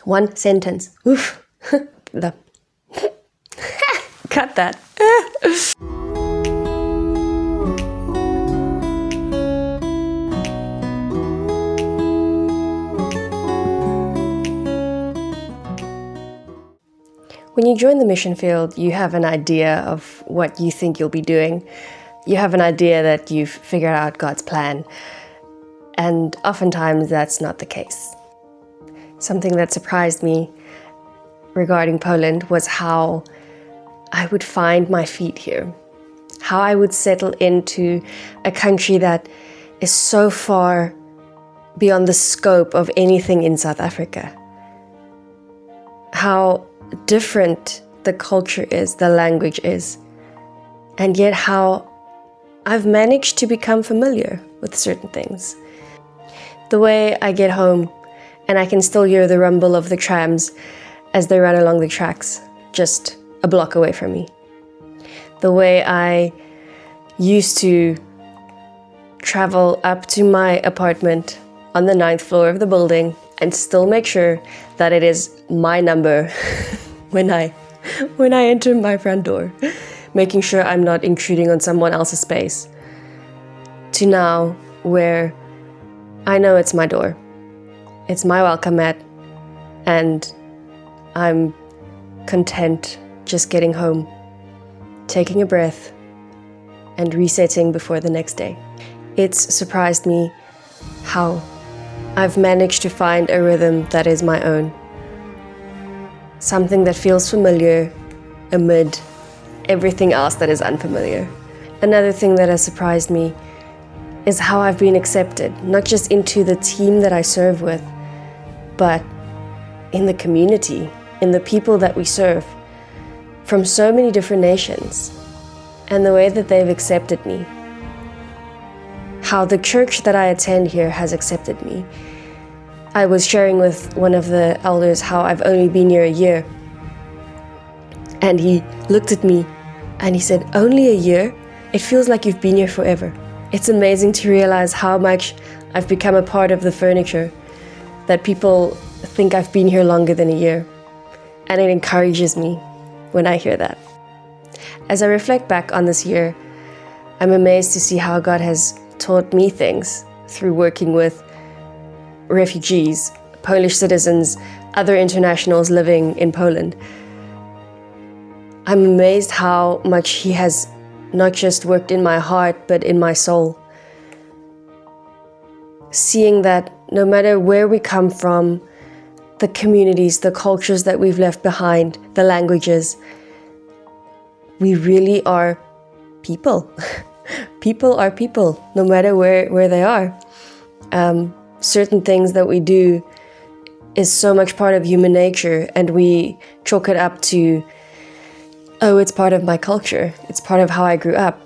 One sentence. Oof. Cut that. When you join the mission field, you have an idea of what you think you'll be doing. You have an idea that you've figured out God's plan. And oftentimes that's not the case. Something that surprised me regarding Poland was how I would find my feet here. How I would settle into a country that is so far beyond the scope of anything in South Africa. How different the culture is, the language is, and yet how I've managed to become familiar with certain things. The way I get home and I can still hear the rumble of the trams as they run along the tracks just a block away from me. The way I used to travel up to my apartment on the 9th floor of the building and still make sure that it is my number when I enter my front door, making sure I'm not intruding on someone else's space, to now where I know it's my door, it's my welcome mat, and I'm content just getting home, taking a breath, and resetting before the next day. It's surprised me how I've managed to find a rhythm that is my own. Something that feels familiar amid everything else that is unfamiliar. Another thing that has surprised me is how I've been accepted, not just into the team that I serve with, but in the community, in the people that we serve, from so many different nations, and the way that they've accepted me. How the church that I attend here has accepted me. I was sharing with one of the elders how I've only been here a year. And he looked at me and he said, "Only a year? It feels like you've been here forever." It's amazing to realize how much I've become a part of the furniture, that people think I've been here longer than a year. And it encourages me when I hear that. As I reflect back on this year, I'm amazed to see how God has taught me things through working with refugees, Polish citizens, other internationals living in Poland. I'm amazed how much He has not just worked in my heart, but in my soul. Seeing that no matter where we come from, the communities, the cultures that we've left behind, the languages, we really are people. People are people, no matter where they are. Certain things that we do is so much part of human nature, and we chalk it up to, oh, it's part of my culture, it's part of how I grew up.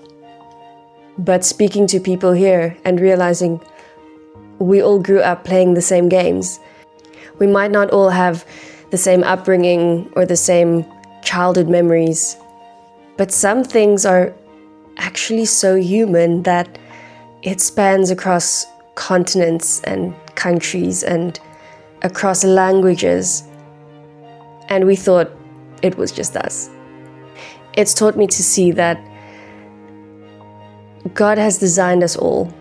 But speaking to people here and realizing we all grew up playing the same games. We might not all have the same upbringing or the same childhood memories, but some things are actually so human that it spans across continents and countries and across languages. And we thought it was just us. It's taught me to see that God has designed us all,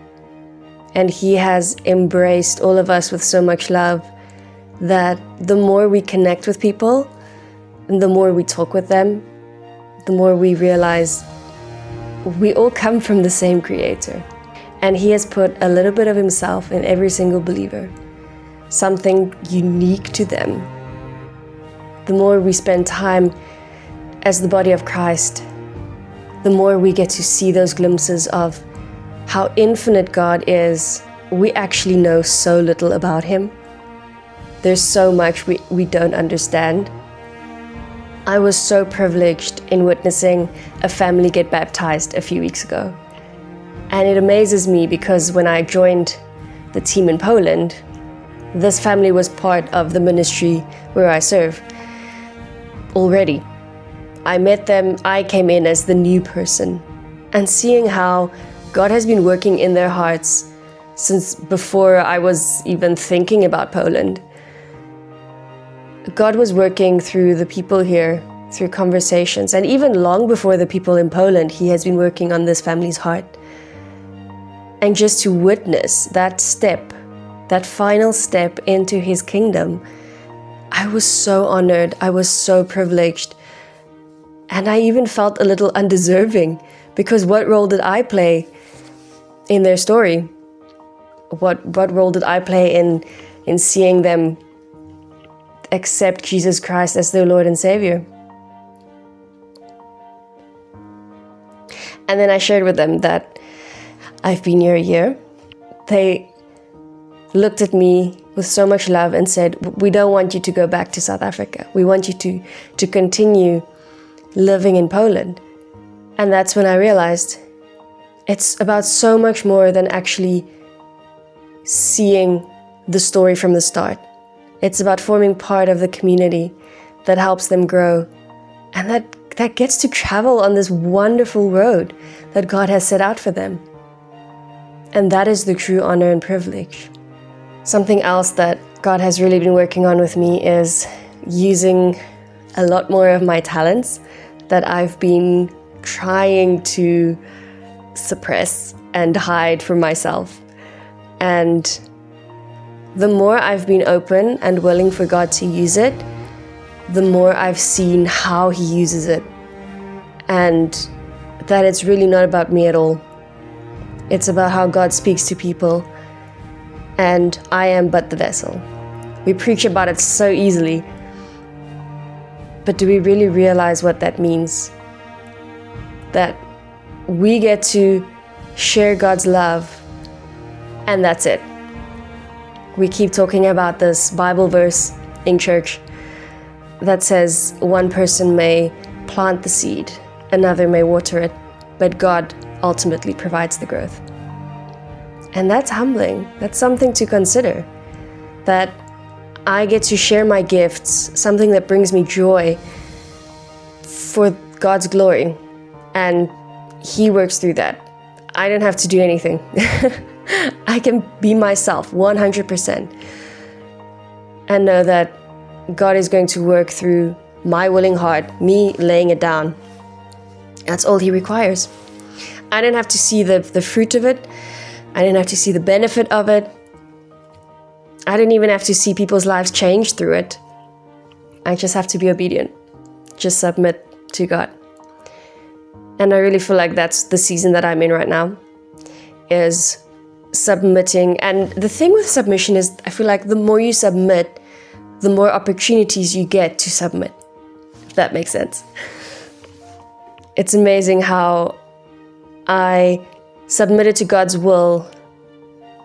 and He has embraced all of us with so much love that the more we connect with people, and the more we talk with them, the more we realize we all come from the same Creator. And He has put a little bit of Himself in every single believer, something unique to them. The more we spend time as the body of Christ, the more we get to see those glimpses of how infinite God is. We actually know so little about Him. There's so much we don't understand. I was so privileged in witnessing a family get baptized a few weeks ago. And it amazes me because when I joined the team in Poland, this family was part of the ministry where I serve already. I met them, I came in as the new person, and seeing how God has been working in their hearts since before I was even thinking about Poland. God was working through the people here, through conversations, and even long before the people in Poland, He has been working on this family's heart. And just to witness that step, that final step into His kingdom, I was so honored, I was so privileged, and I even felt a little undeserving, because what role did I play in their story? What role did I play in seeing them accept Jesus Christ as their Lord and Savior? And then I shared with them that I've been here a year. They looked at me with so much love and said, we don't want you to go back to South Africa. We want you to continue living in Poland. And that's when I realized it's about so much more than actually seeing the story from the start. It's about forming part of the community that helps them grow, and that gets to travel on this wonderful road that God has set out for them. And that is the true honor and privilege. Something else that God has really been working on with me is using a lot more of my talents that I've been trying to suppress and hide from myself. And the more I've been open and willing for God to use it, the more I've seen how He uses it. And that it's really not about me at all. It's about how God speaks to people, and I am but the vessel. We preach about it so easily, but do we really realize what that means? That we get to share God's love, and that's it. We keep talking about this Bible verse in church that says one person may plant the seed, another may water it, but God ultimately provides the growth. And that's humbling. That's something to consider. That I get to share my gifts, something that brings me joy, for God's glory. And He works through that. I don't have to do anything. I can be myself 100% and know that God is going to work through my willing heart, me laying it down. That's all He requires. I don't have to see the fruit of it. I didn't have to see the benefit of it. I didn't even have to see people's lives change through it. I just have to be obedient. Just submit to God. And I really feel like that's the season that I'm in right now, is submitting. And the thing with submission is, I feel like the more you submit, the more opportunities you get to submit, if that makes sense. It's amazing how I submitted to God's will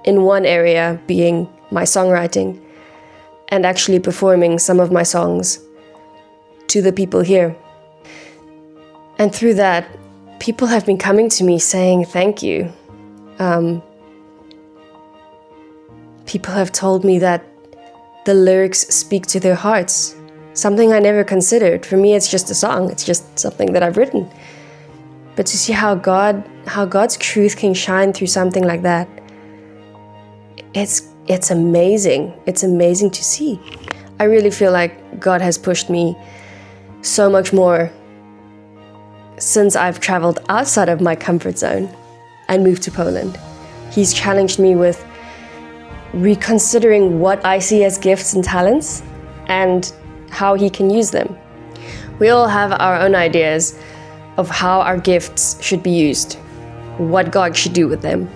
in one area, being my songwriting, and actually performing some of my songs to the people here. And through that, people have been coming to me saying thank you. People have told me that the lyrics speak to their hearts, something I never considered. For me, it's just a song. It's just something that I've written. But to see how God's truth can shine through something like that, it's amazing. It's amazing to see. I really feel like God has pushed me so much more since I've traveled outside of my comfort zone and moved to Poland. He's challenged me with reconsidering what I see as gifts and talents and how He can use them. We all have our own ideas of how our gifts should be used, what God should do with them.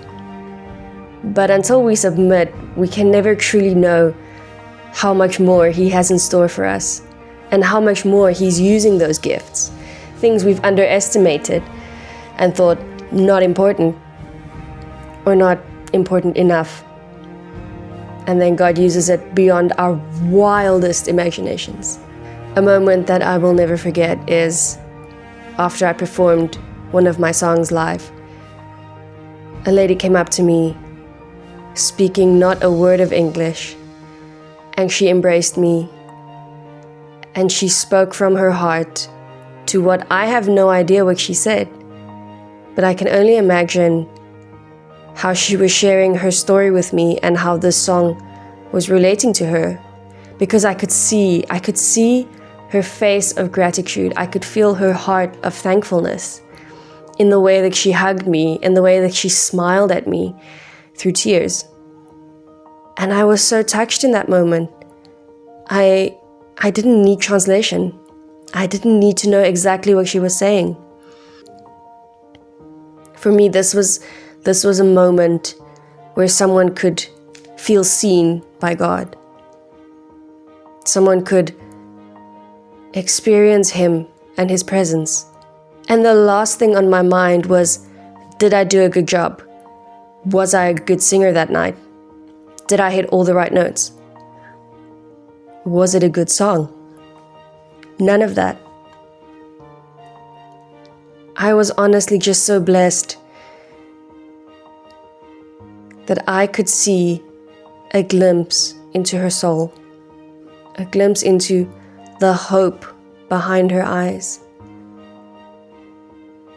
But until we submit, we can never truly know how much more He has in store for us and how much more He's using those gifts, things we've underestimated and thought not important or not important enough. And then God uses it beyond our wildest imaginations. A moment that I will never forget is after I performed one of my songs live. A lady came up to me, speaking not a word of English, and she embraced me, and she spoke from her heart to what I have no idea what she said, but I can only imagine how she was sharing her story with me and how this song was relating to her. Because I could see her face of gratitude. I could feel her heart of thankfulness in the way that she hugged me, in the way that she smiled at me through tears. And I was so touched in that moment. I didn't need translation. I didn't need to know exactly what she was saying. For me, this was a moment where someone could feel seen by God. Someone could experience Him and His presence. And the last thing on my mind was, did I do a good job? Was I a good singer that night? Did I hit all the right notes? Was it a good song? None of that. I was honestly just so blessed that I could see a glimpse into her soul, a glimpse into the hope behind her eyes.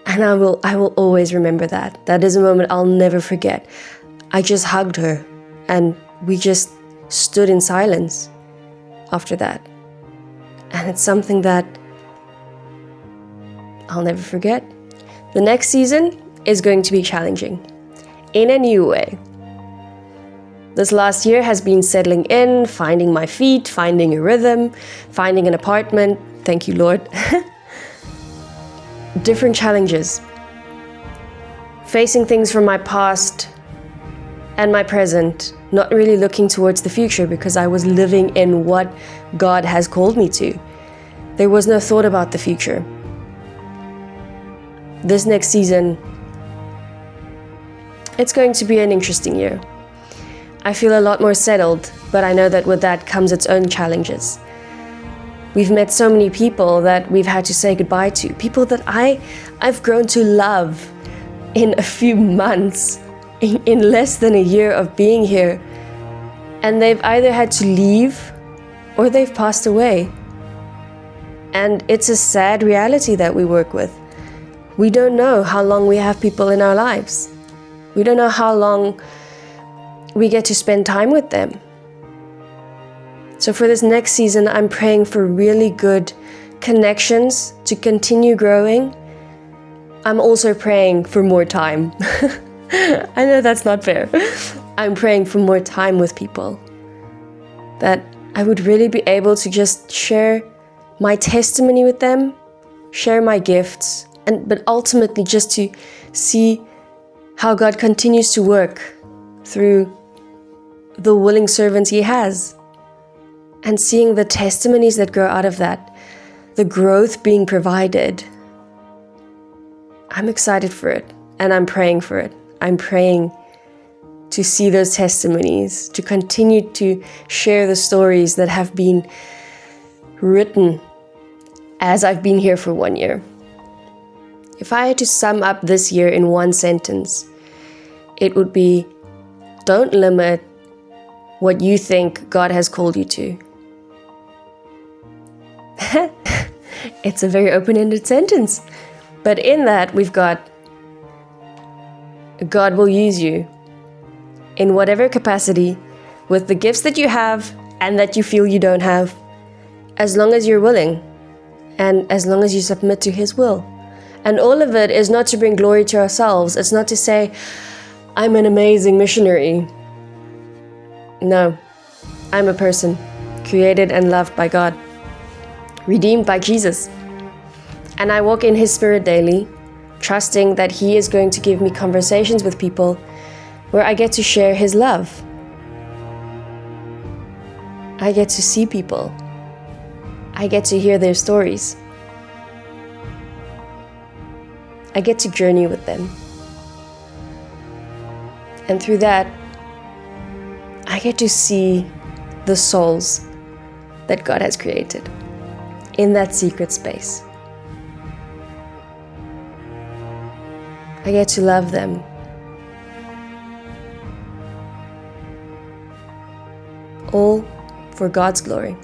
And I will always remember that. That is a moment I'll never forget. I just hugged her and we just stood in silence after that. And it's something that I'll never forget. The next season is going to be challenging in a new way. This last year has been settling in, finding my feet, finding a rhythm, finding an apartment. Thank you, Lord. Different challenges. Facing things from my past and my present, not really looking towards the future because I was living in what God has called me to. There was no thought about the future. This next season, it's going to be an interesting year. I feel a lot more settled, but I know that with that comes its own challenges. We've met so many people that we've had to say goodbye to, people that I've grown to love in a few months, in less than a year of being here. And they've either had to leave or they've passed away. And it's a sad reality that we work with. We don't know how long we have people in our lives. We don't know how long we get to spend time with them. So for this next season, I'm praying for really good connections to continue growing. I'm also praying for more time. I know that's not fair. I'm praying for more time with people. That I would really be able to just share my testimony with them, share my gifts, but ultimately just to see how God continues to work through the willing servants He has. And seeing the testimonies that grow out of that, the growth being provided. I'm excited for it and I'm praying for it. I'm praying to see those testimonies, to continue to share the stories that have been written as I've been here for 1 year. If I had to sum up this year in one sentence, it would be, don't limit what you think God has called you to. It's a very open-ended sentence. But in that, we've got God will use you in whatever capacity, with the gifts that you have and that you feel you don't have, as long as you're willing and as long as you submit to His will. And all of it is not to bring glory to ourselves. It's not to say, I'm an amazing missionary. No, I'm a person created and loved by God, redeemed by Jesus. And I walk in His Spirit daily, trusting that He is going to give me conversations with people where I get to share His love. I get to see people. I get to hear their stories. I get to journey with them. And through that, I get to see the souls that God has created in that secret space. I get to love them. All for God's glory.